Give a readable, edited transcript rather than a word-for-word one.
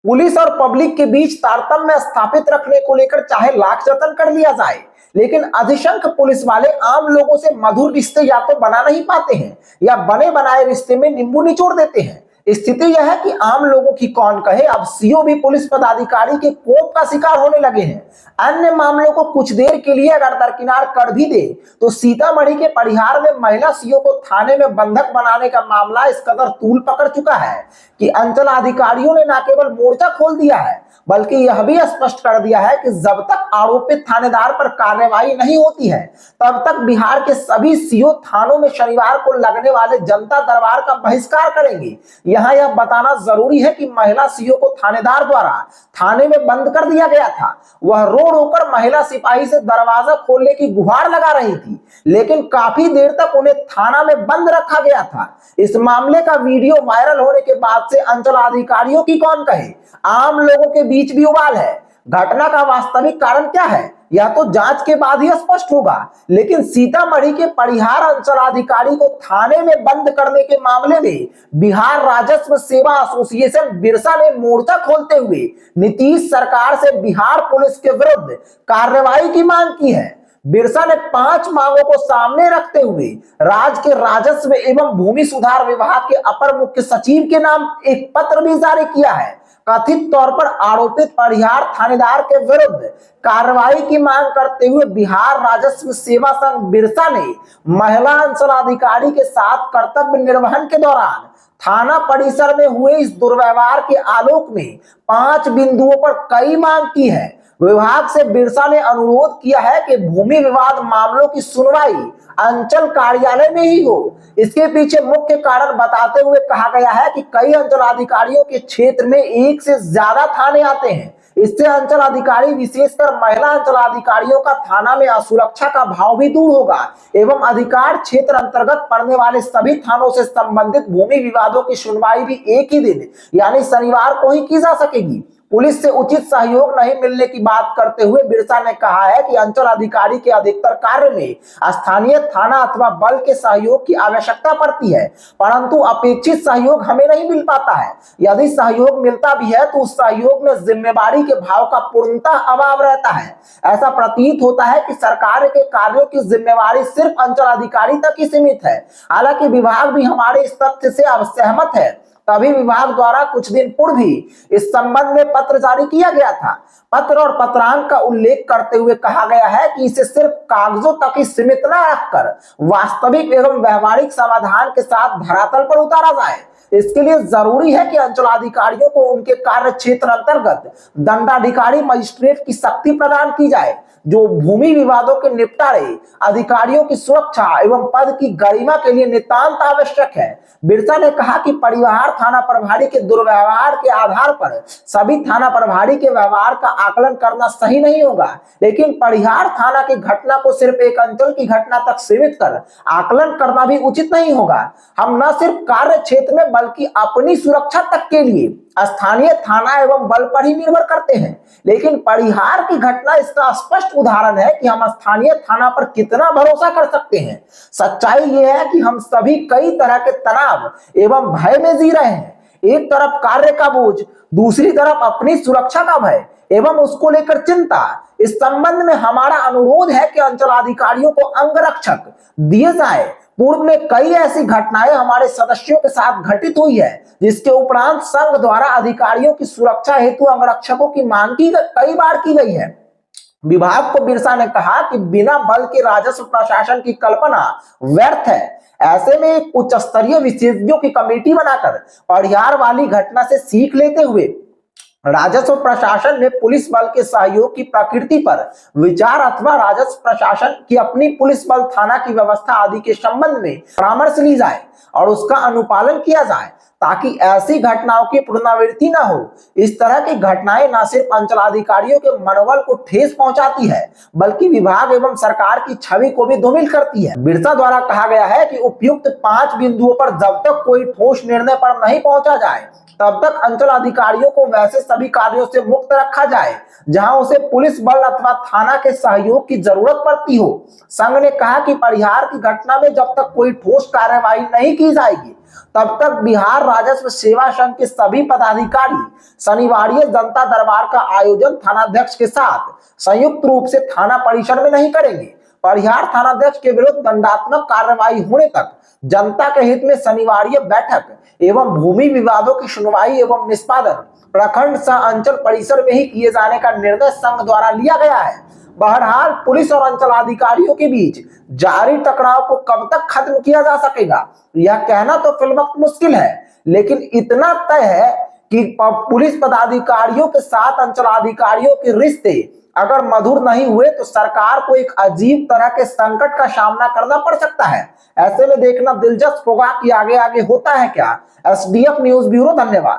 Police और public के बीच तारतम्य स्थापित रखने को लेकर चाहे लाख जतन कर लिया जाए, लेकिन अधिशंख्य पुलिस वाले आम लोगों से मधुर रिश्ते या तो बना नहीं पाते हैं या बने बनाए रिश्ते में नींबू निचोड़ देते हैं। स्थिति यह है कि आम लोगों की कौन कहे, अब सीओ भी पुलिस पदाधिकारी के कोप का शिकार होने लगे हैं। अन्य मामलों को कुछ देर के लिए अगर दरकिनार कर भी दे तो सीतामढ़ी के परिहार में महिला सीओ को थाने में बंधक बनाने का मामला इस कदर तूल पकड़ चुका है कि अंचल अधिकारियों ने न केवल मोर्चा खोल दिया है बल्कि यह भी स्पष्ट कर दिया है कि जब तक आरोपित थानेदार पर कार्रवाई नहीं होती है तब तक बिहार के सभी सीओ थानों में शनिवार को लगने वाले जनता दरबार का बहिष्कार करेंगे। यहाँ यह बताना जरूरी है कि महिला सीओ को थानेदार द्वारा थाने में बंद कर दिया गया था। वह रो रोकर महिला सिपाही से दरवाजा खोलने की गुहार लगा रही थी, लेकिन काफी देर तक उन्हें थाना में बंद रखा गया था। इस मामले का वीडियो वायरल होने के बाद से अंचल अधिकारियों की कौन कहे, आम लोगों के बीच भी उबाल है। घटना का वास्तविक कारण क्या है यह तो जांच के बाद ही स्पष्ट होगा, लेकिन सीतामढ़ी के परिहार अंचलाधिकारी को थाने में बंद करने के मामले में बिहार राजस्व सेवा एसोसिएशन बिरसा ने मोर्चा खोलते हुए नीतीश सरकार से बिहार पुलिस के विरुद्ध कार्रवाई की मांग की है। बिरसा ने 5 मांगों को सामने रखते हुए राज्य के राजस्व एवं भूमि सुधार विभाग के अपर मुख्य सचिव के नाम एक पत्र भी जारी किया है। कथित तौर पर आरोपित परिहार थानेदार के विरुद्ध कार्रवाई की मांग करते हुए बिहार राजस्व सेवा संघ बिरसा ने महिला अंचलाधिकारी के साथ कर्तव्य निर्वहन के दौरान थाना परिसर में हुए इस दुर्व्यवहार के आलोक में 5 बिंदुओं पर कई मांग की है। विभाग से बिरसा ने अनुरोध किया है कि भूमि विवाद मामलों की सुनवाई अंचल कार्यालय में ही हो। इसके पीछे मुख्य कारण बताते हुए कहा गया है कि कई अंचलाधिकारियों के क्षेत्र में एक से ज्यादा थाने आते हैं। इससे अंचल अधिकारी विशेषकर महिला अंचलाधिकारियों का थाना में असुरक्षा का भाव भी दूर होगा एवं अधिकार क्षेत्र अंतर्गत पड़ने वाले सभी थानों से संबंधित भूमि विवादों की सुनवाई भी एक ही दिन यानी शनिवार को ही की जा सकेगी। पुलिस से उचित सहयोग नहीं मिलने की बात करते हुए बिरसा ने कहा है कि अंचल अधिकारी के अधिकतर कार्य में स्थानीय थाना अथवा बल के सहयोग की आवश्यकता पड़ती है, परंतु अपेक्षित सहयोग हमें नहीं मिल पाता है। यदि सहयोग मिलता भी है तो उस सहयोग में जिम्मेदारी के भाव का पूर्णतः अभाव रहता है। ऐसा प्रतीत होता है कि सरकार के कार्यों की जिम्मेवारी सिर्फ अंचल अधिकारी तक ही सीमित है। हालांकि विभाग भी हमारे इस तथ्य से अब सहमत है, तभी विभाग द्वारा कुछ दिन पूर्व ही इस संबंध में पत्र जारी किया गया था। पत्र और पत्रांक का उल्लेख करते हुए कहा गया है कि इसे सिर्फ कागजों तक ही सीमित न रखकर वास्तविक एवं व्यवहारिक समाधान के साथ धरातल पर उतारा जाए। इसके लिए जरूरी है कि अंचलाधिकारियों को उनके कार्य क्षेत्र अंतर्गत दंडाधिकारी मजिस्ट्रेट की शक्ति प्रदान की जाए, जो भूमि विवादों के निपटारे, अधिकारियों की सुरक्षा एवं पद की गरिमा के लिए नितांत आवश्यक है। बिरसा ने कहा कि परिहार थाना प्रभारी के दुर्व्यवहार के आधार पर सभी थाना प्रभारी के व्यवहार का आकलन करना सही नहीं होगा, लेकिन परिहार थाना की घटना को सिर्फ एक अंचल की घटना तक सीमित कर आकलन करना भी उचित नहीं होगा। हम न सिर्फ कार्य क्षेत्र में बल्कि अपनी सुरक्षा तक के लिए स्थानीय थाना एवं बल पर ही निर्भर करते हैं, लेकिन परिहार की घटना इसका स्पष्ट उदाहरण है कि हम स्थानीय थाना पर कितना भरोसा कर सकते हैं। सच्चाई यह है कि हम सभी कई तरह के तनाव एवं भय में जी रहे हैं। एक तरफ कार्य का बोझ, दूसरी तरफ अपनी सुरक्षा का भय एवं उसको लेकर चिंता। इस संबंध में हमारा अनुरोध है कि अंचलाधिकारियों को अंगरक्षक दिए जाए। पूर्व में कई ऐसी घटनाएं हमारे सदस्यों के साथ घटित हुई है, जिसके उपरांत संघ द्वारा अधिकारियों की सुरक्षा हेतु अंगरक्षकों की मांग की कई बार की गई है। विभाग को बिरसा ने कहा कि बिना बल के राजस्व प्रशासन की कल्पना व्यर्थ है। ऐसे में एक उच्च स्तरीय विशेषज्ञों की कमेटी बनाकर परिहार वाली घटना से सीख लेते हुए राजस्व प्रशासन में पुलिस बल के सहयोग की प्रकृति पर विचार अथवा राजस्व प्रशासन की अपनी पुलिस बल थाना की व्यवस्था आदि के संबंध में परामर्श ली जाए और उसका अनुपालन किया जाए, ताकि ऐसी घटनाओं की पुनरावृत्ति न हो। इस तरह की घटनाएं न सिर्फ अंचलाधिकारियों के मनोबल को ठेस पहुंचाती है, बल्कि विभाग एवं सरकार की छवि को भी धूमिल करती है। बिरसा द्वारा कहा गया है कि उपयुक्त 5 बिंदुओं पर जब तक कोई ठोस निर्णय पर नहीं पहुंचा जाए तब तक अंचल अधिकारियों को वैसे सभी कार्यों से मुक्त रखा जाए जहां उसे पुलिस बल अथवा थाना के सहयोग की जरूरत पड़ती हो। संघ ने कहा कि परिहार की घटना में जब तक कोई ठोस कार्रवाई नहीं की जाएगी तब तक बिहार राजस्व सेवा संघ के सभी पदाधिकारी शनिवार जनता दरबार का आयोजन थानाध्यक्ष के साथ संयुक्त रूप से थाना परिसर में नहीं करेंगे। परिहार थानाध्यक्ष के विरुद्ध दंडात्मक कार्रवाई होने तक जनता के हित में शनिवार बैठक एवं भूमि विवादों की सुनवाई एवं निष्पादन प्रखंड सह अंचल परिसर में ही किए जाने का निर्णय संघ द्वारा लिया गया है। बहरहाल पुलिस और अंचल अधिकारियों के बीच जारी टकराव को कब तक खत्म किया जा सकेगा यह कहना तो फिलवक्त मुश्किल है, लेकिन इतना तय है कि पुलिस पदाधिकारियों के साथ अंचल अधिकारियों के रिश्ते अगर मधुर नहीं हुए तो सरकार को एक अजीब तरह के संकट का सामना करना पड़ सकता है। ऐसे में देखना दिलचस्प होगा कि आगे आगे होता है क्या। एसडीएफ न्यूज ब्यूरो, धन्यवाद।